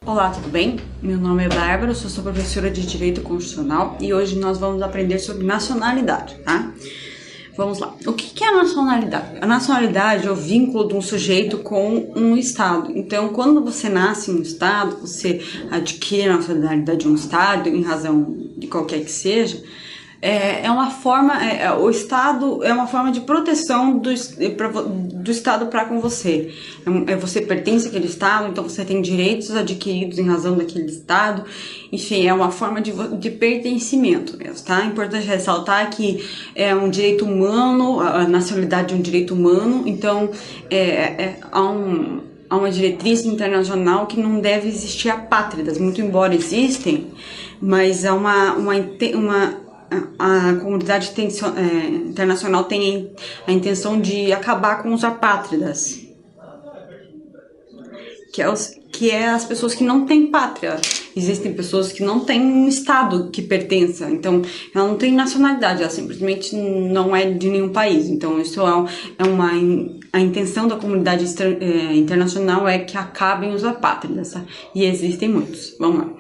Olá, tudo bem? Meu nome é Bárbara, eu sou professora de Direito Constitucional e hoje nós vamos aprender sobre nacionalidade, tá? Vamos lá. O que é a nacionalidade? A nacionalidade é o vínculo de um sujeito com um estado. Então, quando você nasce em um estado, você adquire a nacionalidade de um estado em razão de qualquer que seja, o Estado é uma forma de proteção do Estado para com você. Você pertence àquele Estado, então você tem direitos adquiridos em razão daquele Estado. Enfim, é uma forma de pertencimento mesmo, tá? É importante ressaltar que é um direito humano, a nacionalidade é um direito humano, então há uma diretriz internacional que não deve existir apátridas, muito embora existem, mas há a comunidade internacional tem a intenção de acabar com os apátridas, que é as pessoas que não têm pátria. Existem pessoas que não têm um estado que pertença, então ela não tem nacionalidade, ela simplesmente não é de nenhum país. Então isso a intenção da comunidade internacional é que acabem os apátridas, tá? E existem muitos. Vamos lá.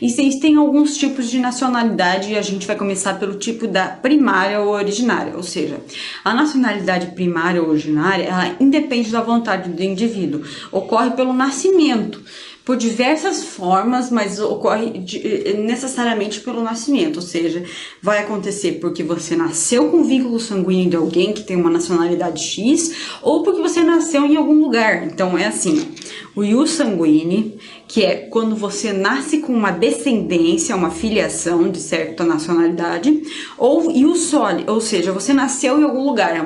Existem alguns tipos de nacionalidade e a gente vai começar pelo tipo da primária ou originária, ou seja, a nacionalidade primária ou originária, ela independe da vontade do indivíduo, ocorre pelo nascimento, por diversas formas, mas ocorre necessariamente pelo nascimento, ou seja, vai acontecer porque você nasceu com vínculo sanguíneo de alguém que tem uma nacionalidade X, ou porque você nasceu em algum lugar. Então é assim, o ius sanguíneo, que é quando você nasce com uma descendência, uma filiação de certa nacionalidade, ou ius soli, ou seja, você nasceu em algum lugar, é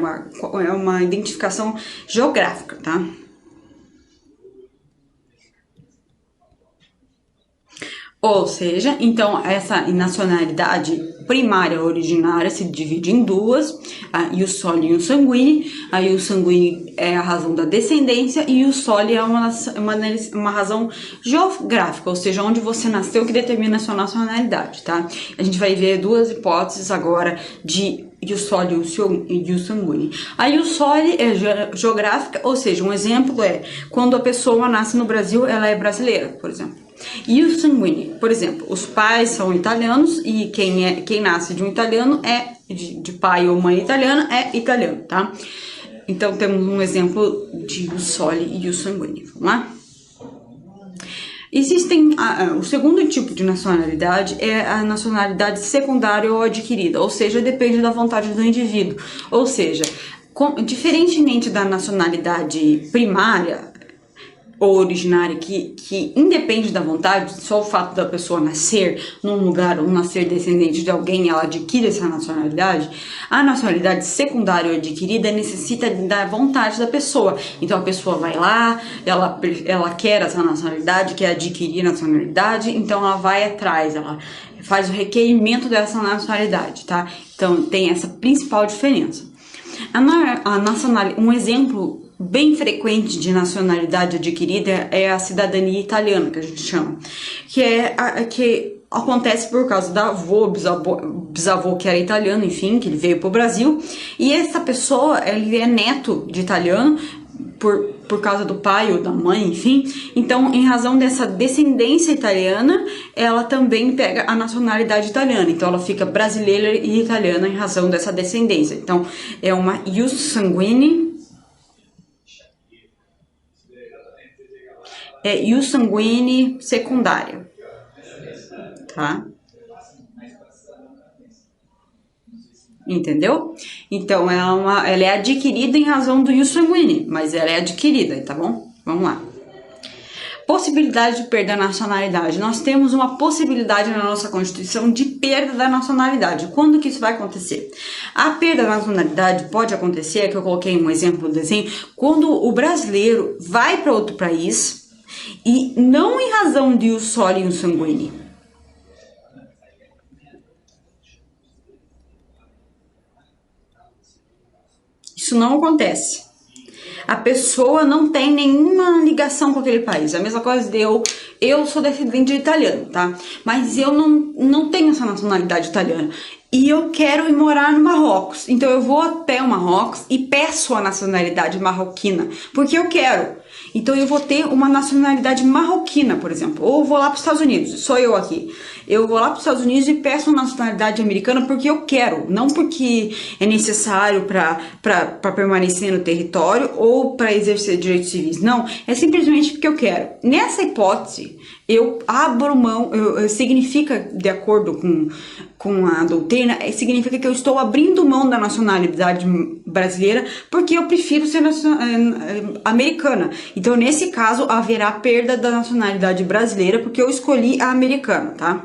uma identificação geográfica, tá? Ou seja, então essa nacionalidade primária originária se divide em duas, a ius soli e o sanguíneo. A ius sanguíneo é a razão da descendência e o soli é uma razão geográfica, ou seja, onde você nasceu que determina a sua nacionalidade, tá? A gente vai ver duas hipóteses agora de ius soli e ius sanguíneo. A ius soli é geográfica, ou seja, um exemplo é quando a pessoa nasce no Brasil, ela é brasileira, por exemplo. E o sanguíneo, por exemplo, os pais são italianos e quem nasce de um italiano de pai ou mãe italiana é italiano, tá? Então temos um exemplo de o soli e o sanguíneo. Vamos lá? O segundo tipo de nacionalidade é a nacionalidade secundária ou adquirida, ou seja, depende da vontade do indivíduo. Ou seja, diferentemente da nacionalidade primária ou originária, que independe da vontade, só o fato da pessoa nascer num lugar ou nascer descendente de alguém, ela adquire essa nacionalidade. A nacionalidade secundária ou adquirida necessita da vontade da pessoa. Então a pessoa vai lá, ela quer essa nacionalidade, quer adquirir a nacionalidade, então ela vai atrás, ela faz o requerimento dessa nacionalidade, tá? Então tem essa principal diferença. Um exemplo bem frequente de nacionalidade adquirida é a cidadania italiana, que a gente chama, que acontece por causa da bisavô que era italiano, enfim, que ele veio para o Brasil, e essa pessoa, ele é neto de italiano, por causa do pai ou da mãe, enfim. Então, em razão dessa descendência italiana, ela também pega a nacionalidade italiana. Então, ela fica brasileira e italiana em razão dessa descendência. Então, é uma ius sanguínea. É ius sanguínea secundária, tá? Entendeu? Então, ela é adquirida em razão do ius sanguíneo, mas ela é adquirida, tá bom? Vamos lá. Possibilidade de perda da nacionalidade. Nós temos uma possibilidade na nossa Constituição de perda da nacionalidade. Quando que isso vai acontecer? A perda da nacionalidade pode acontecer, que eu coloquei um exemplo do desenho, quando o brasileiro vai para outro país e não em razão de ius soli e ius sanguíneo. Isso não acontece. A pessoa não tem nenhuma ligação com aquele país. A mesma coisa de eu sou descendente de italiano, tá? Mas eu não tenho essa nacionalidade italiana. e eu quero ir morar no Marrocos. Então eu vou até o Marrocos e peço a nacionalidade marroquina, porque eu quero. Então eu vou ter uma nacionalidade marroquina, por exemplo. Ou vou lá para os Estados Unidos, sou eu aqui. Eu vou lá para os Estados Unidos e peço uma nacionalidade americana porque eu quero, não porque é necessário para permanecer no território ou para exercer direitos civis. Não, é simplesmente porque eu quero. Nessa hipótese, eu abro mão, significa, de acordo com a doutrina, significa que eu estou abrindo mão da nacionalidade brasileira porque eu prefiro ser americana. Então, nesse caso, haverá perda da nacionalidade brasileira porque eu escolhi a americana, tá?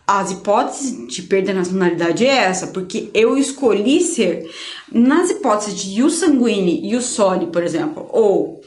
As hipóteses de perda de nacionalidade é essa, porque eu escolhi ser, nas hipóteses de ius sanguine, ius soli, por exemplo, ou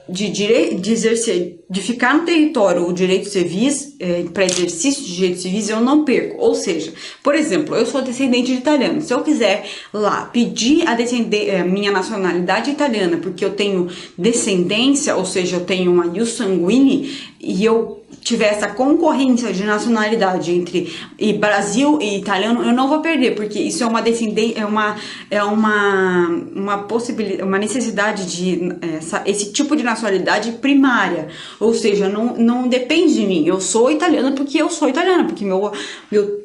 de exercer, de ficar no território o direito civis, para exercício de direitos civis, eu não perco. Ou seja, por exemplo, eu sou descendente de italiano. Se eu quiser lá pedir a minha nacionalidade italiana, porque eu tenho descendência, ou seja, eu tenho uma ius sanguine, e eu tiver essa concorrência de nacionalidade entre Brasil e italiano, eu não vou perder, porque isso é uma descendência, uma possibilidade, uma necessidade de esse tipo de nacionalidade primária, ou seja, não depende de mim. Eu sou italiana porque eu sou italiana, porque meu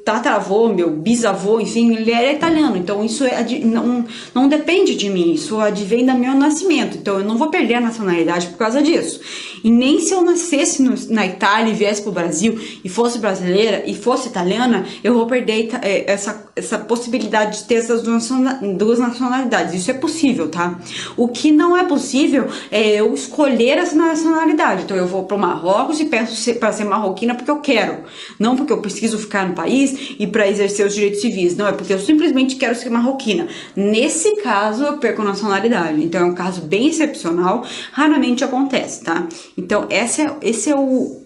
tataravô, meu bisavô, enfim, ele era italiano, então isso não depende de mim, isso advém do meu nascimento, então eu não vou perder a nacionalidade por causa disso. E nem se eu nascesse na Itália e viesse para o Brasil e fosse brasileira e fosse italiana, eu vou perder essa possibilidade de ter essas duas nacionalidades. Isso é possível, tá? O que não é possível é eu escolher essa nacionalidade. Então eu vou para o Marrocos e peço para ser marroquina porque eu quero, não porque eu preciso ficar no país e para exercer os direitos civis. Não, é porque eu simplesmente quero ser marroquina. Nesse caso, eu perco a nacionalidade. Então é um caso bem excepcional, raramente acontece, tá? Então esse é o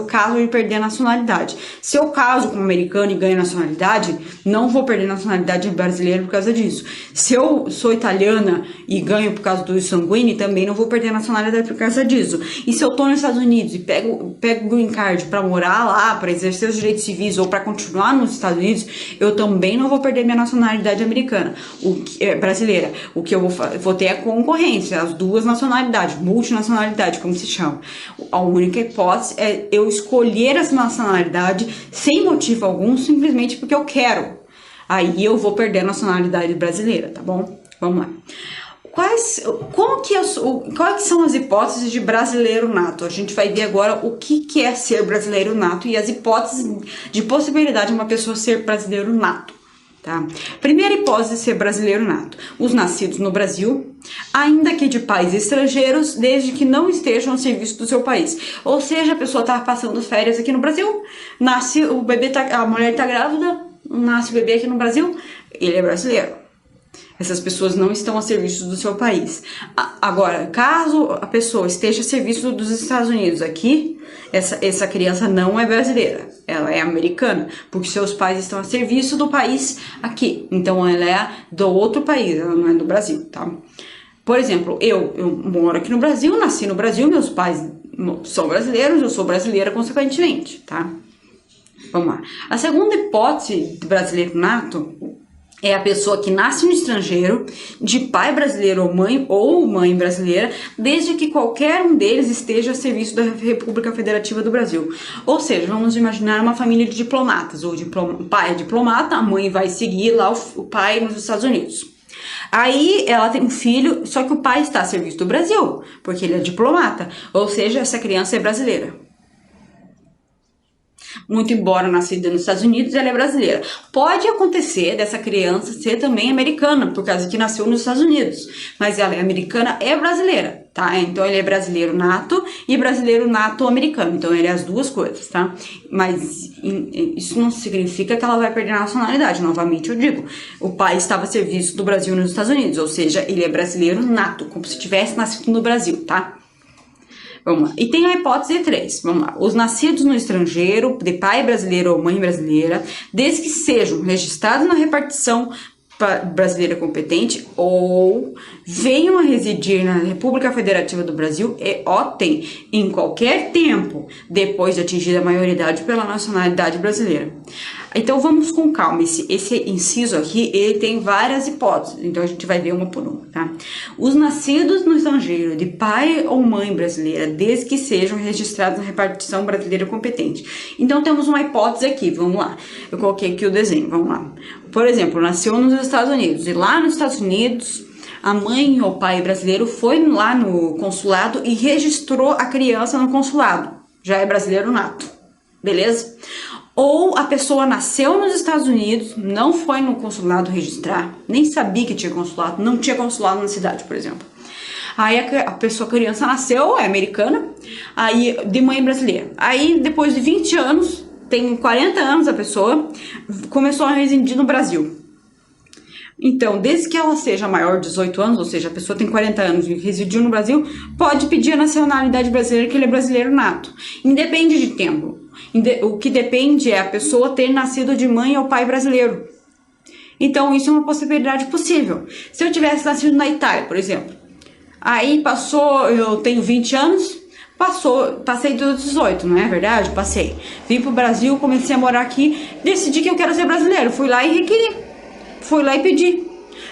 caso de perder a nacionalidade. Se eu caso com um americano e ganho nacionalidade, não vou perder a nacionalidade brasileira por causa disso. Se eu sou italiana e ganho por causa do sanguíneo, também não vou perder a nacionalidade por causa disso. E se eu tô nos Estados Unidos e pego o green card para morar lá, para exercer os direitos civis ou para continuar nos Estados Unidos, eu também não vou perder minha nacionalidade americana, brasileira. O que eu vou ter é a concorrência, as duas nacionalidades, multinacionalidade, como se chama. A única hipótese é eu escolher essa nacionalidade sem motivo algum, simplesmente porque eu quero. Aí eu vou perder a nacionalidade brasileira, tá bom? Vamos lá. Quais são as hipóteses de brasileiro nato? A gente vai ver agora o que é ser brasileiro nato e as hipóteses de possibilidade de uma pessoa ser brasileiro nato. Tá? Primeira hipótese de ser brasileiro nato: os nascidos no Brasil, ainda que de pais estrangeiros, desde que não estejam a serviço do seu país. Ou seja, a pessoa está passando férias aqui no Brasil, nasce o bebê, a mulher está grávida, nasce o bebê aqui no Brasil, ele é brasileiro. Essas pessoas não estão a serviço do seu país. Agora, caso a pessoa esteja a serviço dos Estados Unidos aqui, essa criança não é brasileira, ela é americana, porque seus pais estão a serviço do país aqui. Então, ela é do outro país, ela não é do Brasil, tá? Por exemplo, eu moro aqui no Brasil, nasci no Brasil, meus pais são brasileiros, eu sou brasileira consequentemente, tá? Vamos lá. A segunda hipótese de brasileiro nato é a pessoa que nasce no estrangeiro, de pai brasileiro ou mãe brasileira, desde que qualquer um deles esteja a serviço da República Federativa do Brasil. Ou seja, vamos imaginar uma família de diplomatas, o pai é diplomata, a mãe vai seguir lá o pai nos Estados Unidos. Aí ela tem um filho, só que o pai está a serviço do Brasil, porque ele é diplomata, ou seja, essa criança é brasileira. Muito embora nascida nos Estados Unidos, ela é brasileira. Pode acontecer dessa criança ser também americana, por causa que nasceu nos Estados Unidos. Mas ela é americana e brasileira, tá? Então ele é brasileiro nato e brasileiro nato americano. Então ele é as duas coisas, tá? Mas isso não significa que ela vai perder a nacionalidade. Novamente eu digo, o pai estava a serviço do Brasil nos Estados Unidos. Ou seja, ele é brasileiro nato, como se tivesse nascido no Brasil, tá? Vamos lá. E tem a hipótese 3. Vamos lá. Os nascidos no estrangeiro, de pai brasileiro ou mãe brasileira, desde que sejam registrados na repartição brasileira competente ou venham a residir na República Federativa do Brasil e optem em qualquer tempo, depois de atingir a maioridade, pela nacionalidade brasileira. Então vamos com calma, esse inciso aqui, ele tem várias hipóteses, então a gente vai ver uma por uma, tá? Os nascidos no estrangeiro de pai ou mãe brasileira, desde que sejam registrados na repartição brasileira competente. Então temos uma hipótese aqui, vamos lá. Eu coloquei aqui o desenho, vamos lá. Por exemplo, nasceu nos Estados Unidos, e lá nos Estados Unidos, a mãe ou pai brasileiro foi lá no consulado e registrou a criança no consulado. Já é brasileiro nato, beleza? Ou a pessoa nasceu nos Estados Unidos, não foi no consulado registrar, nem sabia que tinha consulado, não tinha consulado na cidade, por exemplo. Aí a criança nasceu, é americana, aí de mãe brasileira. Aí depois de 20 anos, tem 40 anos a pessoa, começou a residir no Brasil. Então, desde que ela seja maior de 18 anos, ou seja, a pessoa tem 40 anos e residiu no Brasil, pode pedir a nacionalidade brasileira, que ele é brasileiro nato. Independe de tempo. O que depende é a pessoa ter nascido de mãe ou pai brasileiro. Então, isso é uma possibilidade possível. Se eu tivesse nascido na Itália, por exemplo, aí passou, eu tenho 20 anos, passei dos 18, não é verdade? Passei. Vim pro Brasil, comecei a morar aqui, decidi que eu quero ser brasileiro, fui lá e requeri. Fui lá e pedi.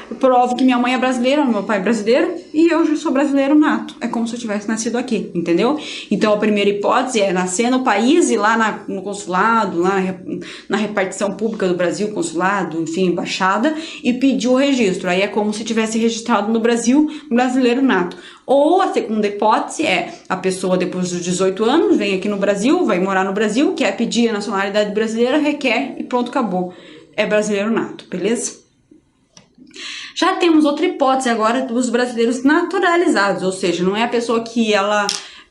Eu provo que minha mãe é brasileira, meu pai é brasileiro e eu já sou brasileiro nato. É como se eu tivesse nascido aqui, entendeu? Então a primeira hipótese é nascer no país e lá no consulado, lá na repartição pública do Brasil, consulado, enfim, embaixada, e pedir o registro. Aí é como se tivesse registrado no Brasil brasileiro nato. Ou a segunda hipótese é a pessoa depois dos 18 anos vem aqui no Brasil, vai morar no Brasil, quer pedir a nacionalidade brasileira, requer e pronto, acabou. É brasileiro nato, beleza? Já temos outra hipótese agora dos brasileiros naturalizados, ou seja, não é a pessoa que ela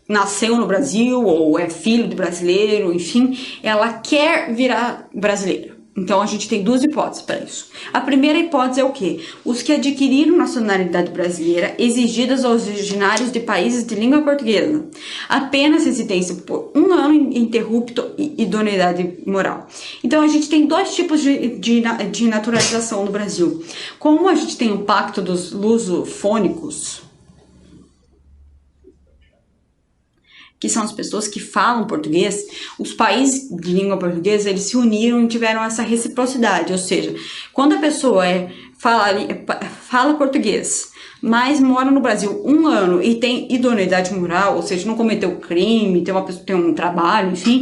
nasceu no Brasil ou é filho de brasileiro, enfim, ela quer virar brasileira. Então a gente tem duas hipóteses para isso. A primeira hipótese é o quê? Os que adquiriram nacionalidade brasileira exigidas aos originários de países de língua portuguesa. Apenas residência por 1 ano ininterrupto e idoneidade moral. Então a gente tem dois tipos de naturalização no Brasil. Como a gente tem o pacto dos lusofônicos, que são as pessoas que falam português, os países de língua portuguesa, eles se uniram e tiveram essa reciprocidade, ou seja, quando a pessoa fala português, mas mora no Brasil 1 ano e tem idoneidade moral, ou seja, não cometeu crime, tem um trabalho, enfim,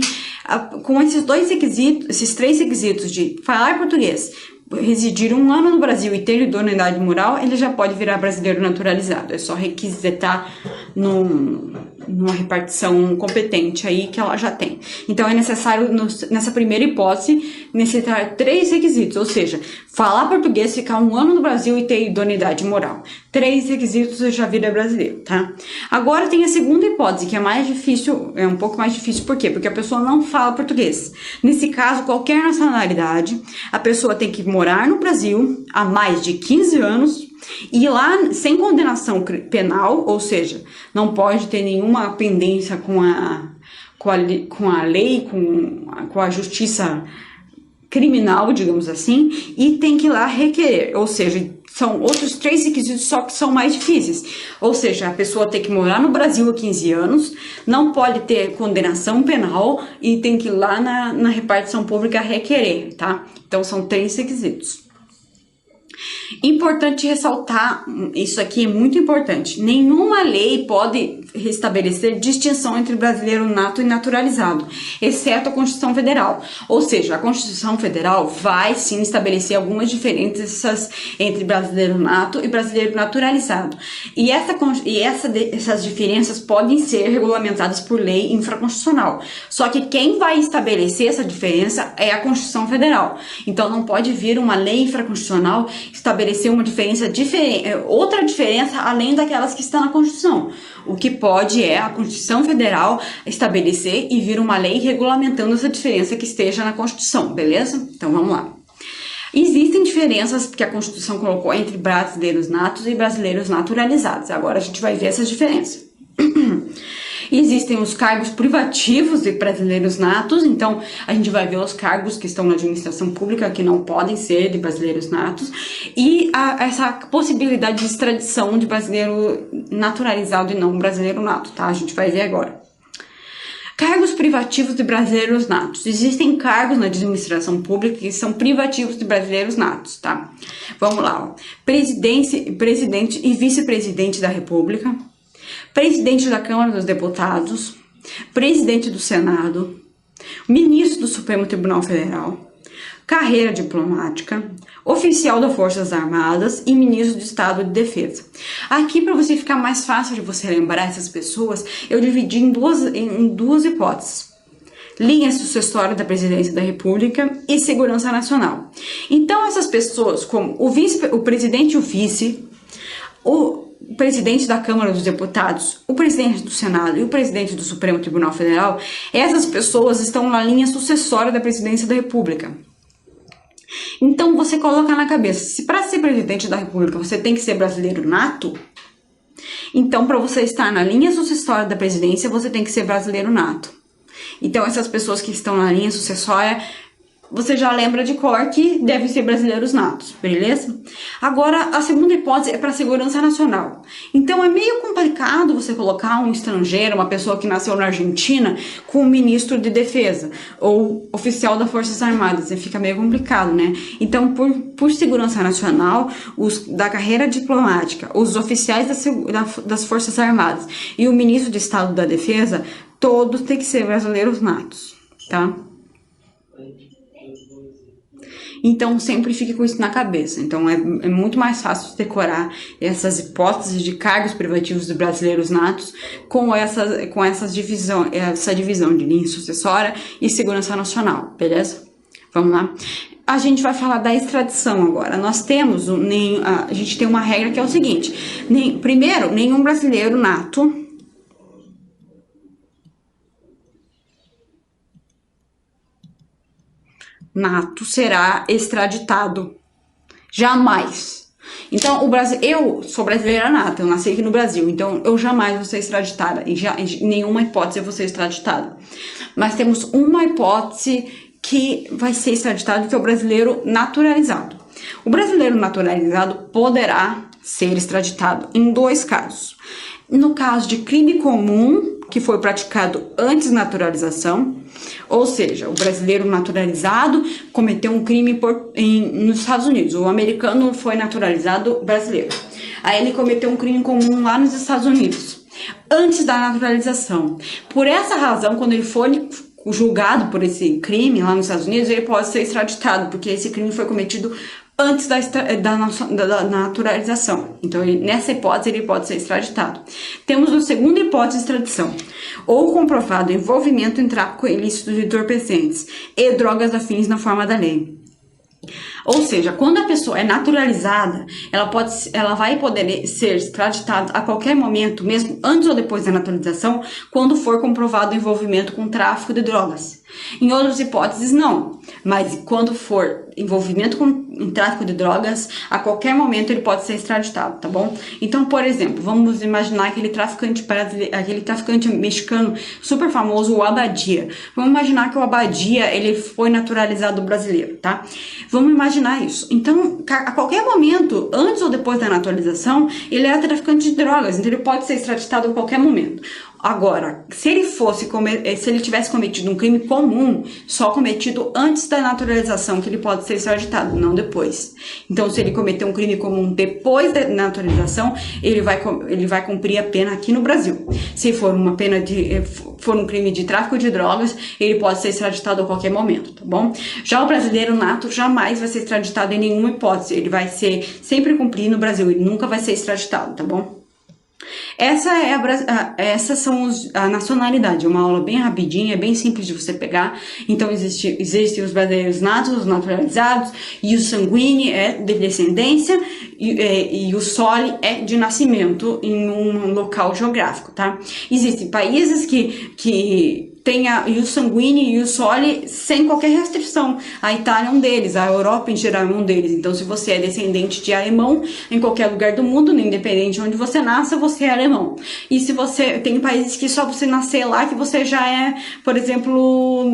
com esses três requisitos de falar português, residir 1 ano no Brasil e ter idoneidade moral, ele já pode virar brasileiro naturalizado. É só requisitar numa repartição competente aí que ela já tem. Então é necessário, nessa primeira hipótese, necessitar 3 requisitos, ou seja, falar português, ficar 1 ano no Brasil e ter idoneidade moral. 3 requisitos e já vira brasileiro, tá? Agora tem a segunda hipótese, que é mais difícil, é um pouco mais difícil, por quê? Porque a pessoa não fala português. Nesse caso, qualquer nacionalidade, a pessoa tem que morar no Brasil há mais de 15 anos e lá sem condenação penal, ou seja, não pode ter nenhuma pendência com a lei, com a justiça criminal, digamos assim, e tem que ir lá requerer, ou seja, são outros 3 requisitos só que são mais difíceis, ou seja, a pessoa tem que morar no Brasil há 15 anos, não pode ter condenação penal e tem que ir lá na repartição pública requerer, tá? Então são 3 requisitos. Importante ressaltar, isso aqui é muito importante, nenhuma lei pode restabelecer distinção entre brasileiro nato e naturalizado, exceto a Constituição Federal. Ou seja, a Constituição Federal vai sim estabelecer algumas diferenças entre brasileiro nato e brasileiro naturalizado. E essas diferenças podem ser regulamentadas por lei infraconstitucional. Só que quem vai estabelecer essa diferença é a Constituição Federal. Então não pode vir uma lei infraconstitucional estabelecer uma outra diferença além daquelas que estão na Constituição. O que pode é a Constituição Federal estabelecer e vir uma lei regulamentando essa diferença que esteja na Constituição, beleza? Então vamos lá. Existem diferenças que a Constituição colocou entre brasileiros natos e brasileiros naturalizados. Agora a gente vai ver essas diferenças. Existem os cargos privativos de brasileiros natos, então a gente vai ver os cargos que estão na administração pública que não podem ser de brasileiros natos e essa possibilidade de extradição de brasileiro naturalizado e não brasileiro nato, tá? A gente vai ver agora. Cargos privativos de brasileiros natos. Existem cargos na administração pública que são privativos de brasileiros natos, tá? Vamos lá, ó. Presidente e vice-presidente da República, presidente da Câmara dos Deputados, presidente do Senado, ministro do Supremo Tribunal Federal, carreira diplomática, oficial das Forças Armadas e ministro do Estado de Defesa. Aqui, para você ficar mais fácil de você lembrar essas pessoas, eu dividi em duas hipóteses. Linha sucessória da Presidência da República e Segurança Nacional. Então, essas pessoas, como o presidente e o vice, o presidente da Câmara dos Deputados, o presidente do Senado e o presidente do Supremo Tribunal Federal, essas pessoas estão na linha sucessória da Presidência da República. Então, você coloca na cabeça, se para ser presidente da República você tem que ser brasileiro nato, então para você estar na linha sucessória da presidência, você tem que ser brasileiro nato. Então, essas pessoas que estão na linha sucessória, você já lembra de cor que devem ser brasileiros natos, beleza? Agora, a segunda hipótese é para a segurança nacional. Então, é meio complicado você colocar um estrangeiro, uma pessoa que nasceu na Argentina, com ministro de defesa ou oficial das Forças Armadas. Fica meio complicado, né? Então, por segurança nacional, os da carreira diplomática, os oficiais das Forças Armadas e o ministro de Estado da Defesa, todos têm que ser brasileiros natos, tá? Então, sempre fique com isso na cabeça. Então, é muito mais fácil decorar essas hipóteses de cargos privativos de brasileiros natos com essa divisão de linha sucessória e segurança nacional, beleza? Vamos lá? A gente vai falar da extradição agora. Nós temos, a gente tem uma regra que é o seguinte. Primeiro, nenhum brasileiro nato será extraditado. Jamais. Então, eu sou brasileira nata, eu nasci aqui no Brasil, então eu jamais vou ser extraditada. Em nenhuma hipótese eu vou ser extraditada. Mas temos uma hipótese que vai ser extraditado, que é o brasileiro naturalizado. O brasileiro naturalizado poderá ser extraditado em 2 casos. No caso de crime comum, que foi praticado antes da naturalização, ou seja, o brasileiro naturalizado cometeu um crime nos Estados Unidos, o americano foi naturalizado brasileiro. Aí ele cometeu um crime comum lá nos Estados Unidos, antes da naturalização. Por essa razão, quando ele for julgado por esse crime lá nos Estados Unidos, ele pode ser extraditado, porque esse crime foi cometido antes da naturalização. Então, nessa hipótese, ele pode ser extraditado. Temos a segunda hipótese de extradição, ou comprovado envolvimento em tráfico ilícito de entorpecentes e drogas afins na forma da lei. Ou seja, quando a pessoa é naturalizada, ela vai poder ser extraditada a qualquer momento, mesmo antes ou depois da naturalização, quando for comprovado o envolvimento com tráfico de drogas. Em outras hipóteses, não. Mas quando for envolvimento com tráfico de drogas, a qualquer momento ele pode ser extraditado, tá bom? Então, por exemplo, vamos imaginar aquele traficante mexicano super famoso, o Abadia. Vamos imaginar que o Abadia, ele foi naturalizado brasileiro, tá? Vamos imaginar isso. Então, a qualquer momento, antes ou depois da naturalização, ele era traficante de drogas, então ele pode ser extraditado a qualquer momento. Agora, se ele tivesse cometido um crime comum, só cometido antes da naturalização, que ele pode ser extraditado, não depois. Então, se ele cometer um crime comum depois da naturalização, ele vai cumprir a pena aqui no Brasil. Se for for um crime de tráfico de drogas, ele pode ser extraditado a qualquer momento, tá bom? Já o brasileiro nato jamais vai ser extraditado em nenhuma hipótese. Ele vai sempre cumprir no Brasil, ele nunca vai ser extraditado, tá bom? Essas são a nacionalidade, é uma aula bem rapidinha, é bem simples de você pegar. Então existem os brasileiros natos, os naturalizados, e o sanguíneo é de descendência e o soli é de nascimento em um local geográfico, tá? Existem países que tem o sanguíneo e o soli sem qualquer restrição. A Itália é um deles, a Europa em geral é um deles. Então, se você é descendente de alemão, em qualquer lugar do mundo, independente de onde você nasça, você é alemão. E se você tem países que só você nascer lá, que você já é, por exemplo,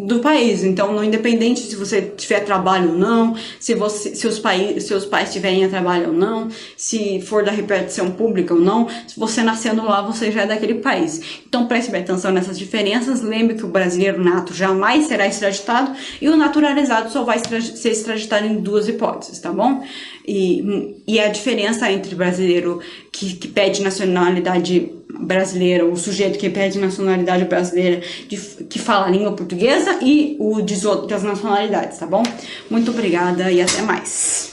do país. Então, não independente se você tiver trabalho ou não, se seus pais tiverem trabalho ou não, se for da repartição pública ou não, se você nascendo lá, você já é daquele país. Então, preste bem atenção nessas diferenças, lembre que o brasileiro nato jamais será extraditado e o naturalizado só vai ser extraditado em 2 hipóteses, tá bom? E a diferença entre brasileiro que pede nacionalidade brasileira, o sujeito que pede nacionalidade brasileira, que fala a língua portuguesa, e o de outras nacionalidades, tá bom? Muito obrigada e até mais.